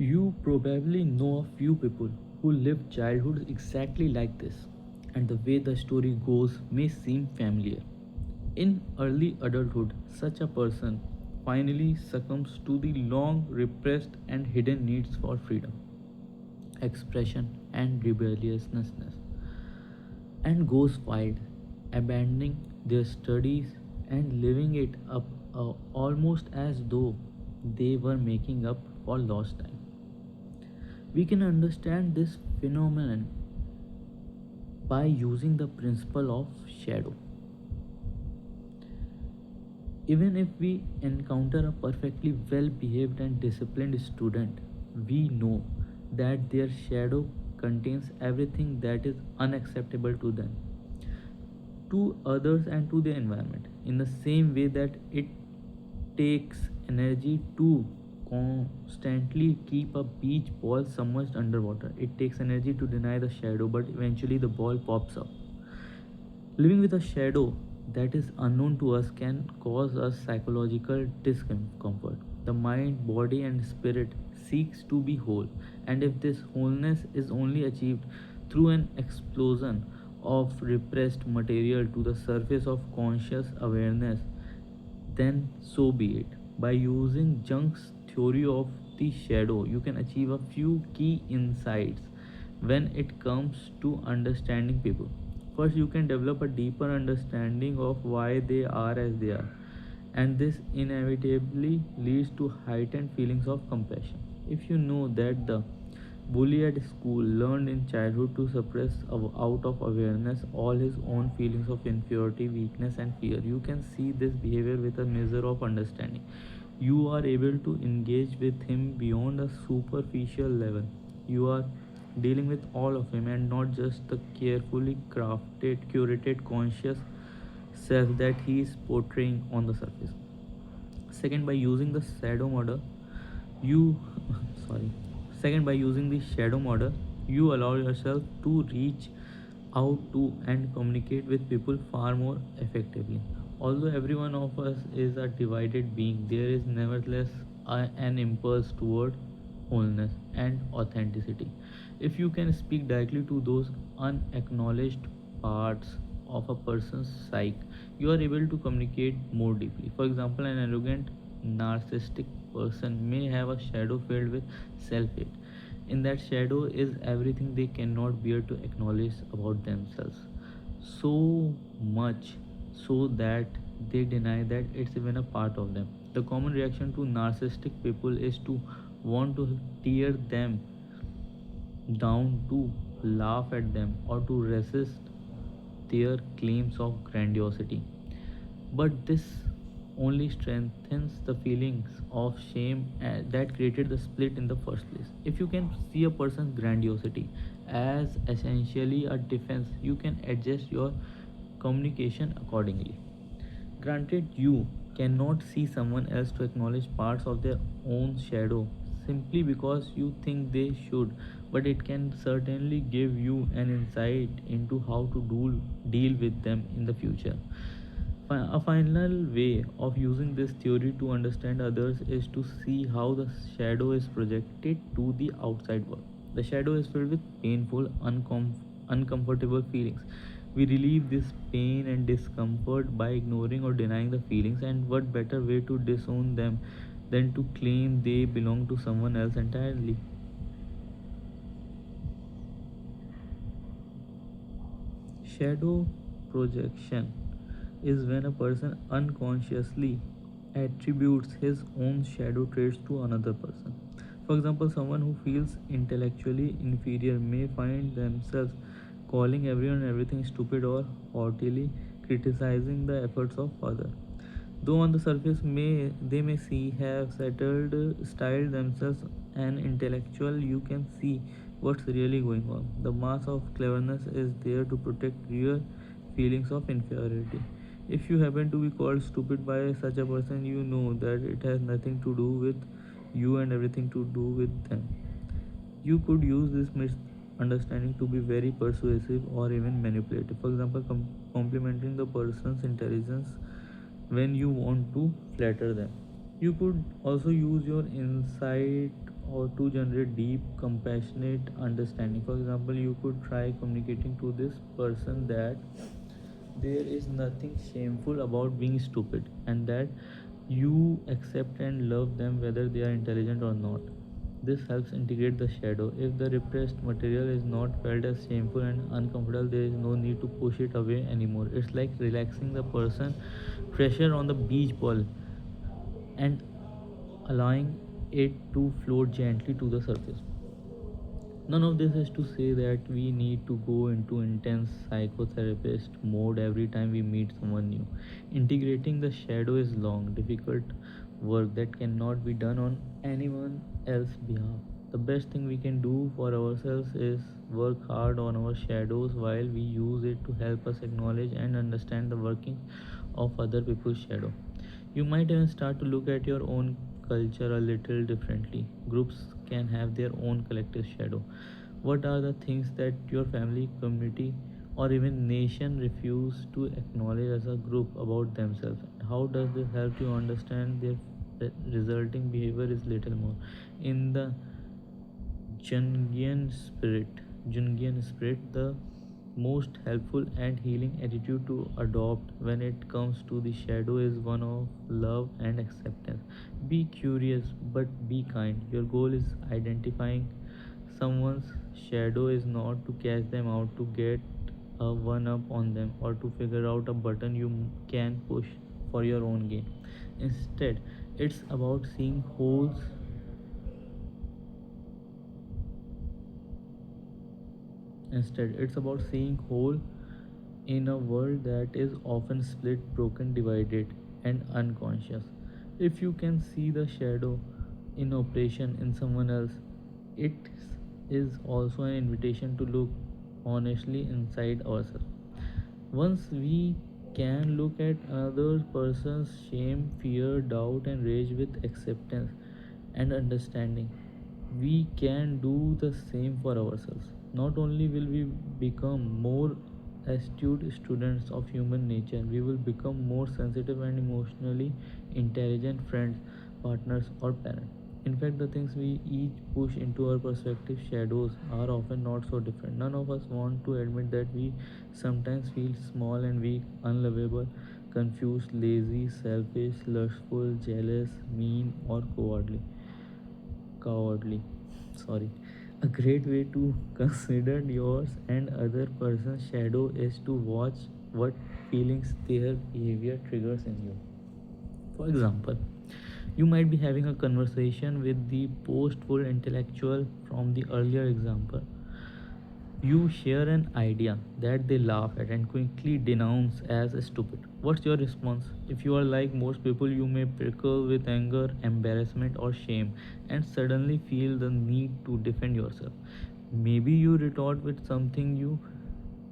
You probably know a few people who lived childhoods exactly like this, and the way the story goes may seem familiar. In early adulthood, such a person finally succumbs to the long repressed and hidden needs for freedom, expression, and rebelliousness, and goes wild, abandoning their studies and living it up almost as though they were making up for lost time. We can understand this phenomenon by using the principle of shadow. Even if we encounter a perfectly well behaved and disciplined student, we know that their shadow contains everything that is unacceptable to them, to others, and to the environment. In the same way that it takes energy to constantly keep a beach ball submerged underwater, it takes energy to deny the shadow, but eventually the ball pops up. Living with a shadow that is unknown to us can cause us psychological discomfort. The mind, body, and spirit seeks to be whole, and if this wholeness is only achieved through an explosion of repressed material to the surface of conscious awareness, then so be it. By using Jung's theory of the shadow, you can achieve a few key insights when it comes to understanding people. First, you can develop a deeper understanding of why they are as they are, and this inevitably leads to heightened feelings of compassion. If you know that the bully at school learned in childhood to suppress out of awareness all his own feelings of inferiority, weakness, and fear, you can see this behavior with a measure of understanding. You are able to engage with him beyond a superficial level. You are dealing with all of him and not just the carefully crafted, curated, conscious self that he is portraying on the surface. Second, by using the shadow model, you sorry. Second, by using the shadow model, you allow yourself to reach out to and communicate with people far more effectively. Although every one of us is a divided being, there is nevertheless an impulse toward wholeness and authenticity. If you can speak directly to those unacknowledged parts of a person's psyche, you are able to communicate more deeply. For example, an arrogant, narcissistic person may have a shadow filled with self hate. In that shadow is everything they cannot bear to acknowledge about themselves. So much so that they deny that it's even a part of them. The common reaction to narcissistic people is to want to tear them down, to laugh at them, or to resist their claims of grandiosity. But this only strengthens the feelings of shame that created the split in the first place. If you can see a person's grandiosity as essentially a defense, you can adjust your communication accordingly. Granted, you cannot see someone else to acknowledge parts of their own shadow simply because you think they should, but it can certainly give you an insight into how to deal with them in the future. A final way of using this theory to understand others is to see how the shadow is projected to the outside world. The shadow is filled with painful, uncomfortable feelings. We relieve this pain and discomfort by ignoring or denying the feelings, and what better way to disown them than to claim they belong to someone else entirely? Shadow projection is when a person unconsciously attributes his own shadow traits to another person. For example, someone who feels intellectually inferior may find themselves calling everyone and everything stupid or haughtily criticizing the efforts of others. Though on the surface they may see have settled styled themselves an intellectual, you can see what's really going on. The mask of cleverness is there to protect real feelings of inferiority. If you happen to be called stupid by such a person, you know that it has nothing to do with you and everything to do with them. You could use this misunderstanding to be very persuasive or even manipulative. For example, complimenting the person's intelligence when you want to flatter them. You could also use your insight or to generate deep compassionate understanding. For example, you could try communicating to this person that there is nothing shameful about being stupid, and that you accept and love them whether they are intelligent or not. This helps integrate the shadow. If the repressed material is not felt as shameful and uncomfortable, there is no need to push it away anymore. It's like relaxing the person pressure on the beach ball and allowing it to float gently to the surface. None of this is to say that we need to go into intense psychotherapist mode every time we meet someone new. Integrating the shadow is long, difficult work that cannot be done on anyone else's behalf. The best thing we can do for ourselves is work hard on our shadows while we use it to help us acknowledge and understand the working of other people's shadow. You might even start to look at your own culture a little differently. Groups can have their own collective shadow. What are the things that your family, community, or even nation refuse to acknowledge as a group about themselves? How does this help you understand their resulting behavior is little more? In the Jungian spirit, Jungian spirit, the most helpful and healing attitude to adopt when it comes to the shadow is one of love and acceptance. Be curious but be kind. Your goal is identifying someone's shadow is not to catch them out, to get a one up on them, or to figure out a button you can push for your own gain. Instead, it's about seeing holes. Instead, it's about seeing whole in a world that is often split, broken, divided, and unconscious. If you can see the shadow in operation in someone else, it is also an invitation to look honestly inside ourselves. Once we can look at another person's shame, fear, doubt, and rage with acceptance and understanding, we can do the same for ourselves. Not only will we become more astute students of human nature, we will become more sensitive and emotionally intelligent friends, partners, or parents. In fact, the things we each push into our perspective shadows are often not so different. None of us want to admit that we sometimes feel small and weak, unlovable, confused, lazy, selfish, lustful, jealous, mean, or cowardly. Sorry. A great way to consider yours and other person's shadow is to watch what feelings their behavior triggers in you. For example, you might be having a conversation with the postful intellectual from the earlier example. You share an idea that they laugh at and quickly denounce as stupid. What's your response? If you are like most people, you may prickle with anger, embarrassment, or shame and suddenly feel the need to defend yourself. Maybe you retort with something you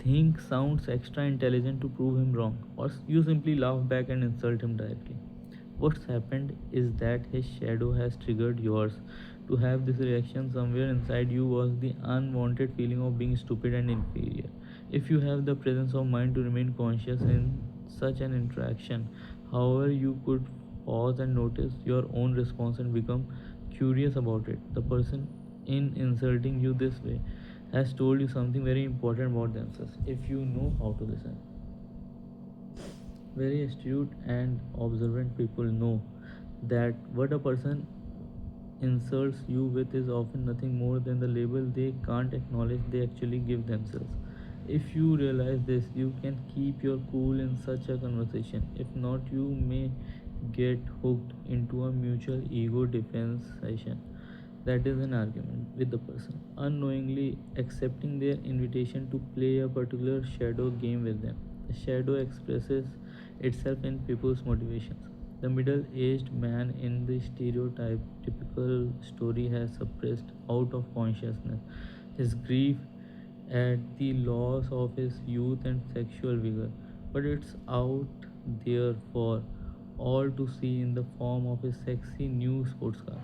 think sounds extra intelligent to prove him wrong, or you simply laugh back and insult him directly. What's happened is that his shadow has triggered yours. To have this reaction somewhere inside you was the unwanted feeling of being stupid and inferior. If you have the presence of mind to remain conscious in such an interaction, however, you could pause and notice your own response and become curious about it. The person in insulting you this way has told you something very important about themselves if you know how to listen. Very astute and observant people know that what a person insults you with is often nothing more than the label they can't acknowledge they actually give themselves. If you realize this, you can keep your cool in such a conversation. If not, you may get hooked into a mutual ego defense session that is an argument with the person, unknowingly accepting their invitation to play a particular shadow game with them. The shadow expresses itself in people's motivations. The middle aged man in the stereotypical story has suppressed out of consciousness his grief at the loss of his youth and sexual vigor, but it's out there for all to see in the form of a sexy new sports car.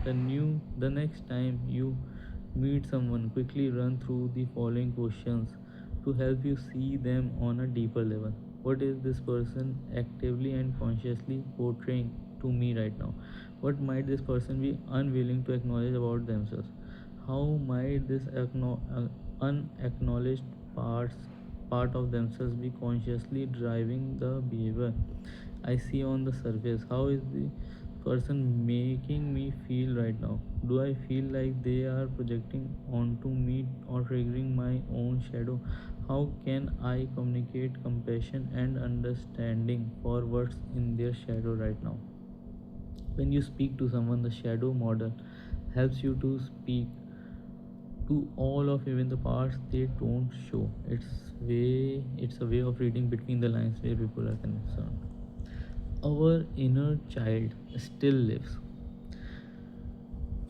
The next time you meet someone, quickly run through the following questions to help you see them on a deeper level. What is this person actively and consciously portraying to me right now? What might this person be unwilling to acknowledge about themselves? How might this unacknowledged part of themselves be consciously driving the behavior I see on the surface? How is the person making me feel right now? Do I feel like they are projecting onto me or triggering my own shadow? How can I communicate compassion and understanding for what's in their shadow right now? When you speak to someone, the shadow model helps you to speak to all of even the parts they don't show. It's a way of reading between the lines where people are concerned. Our inner child still lives,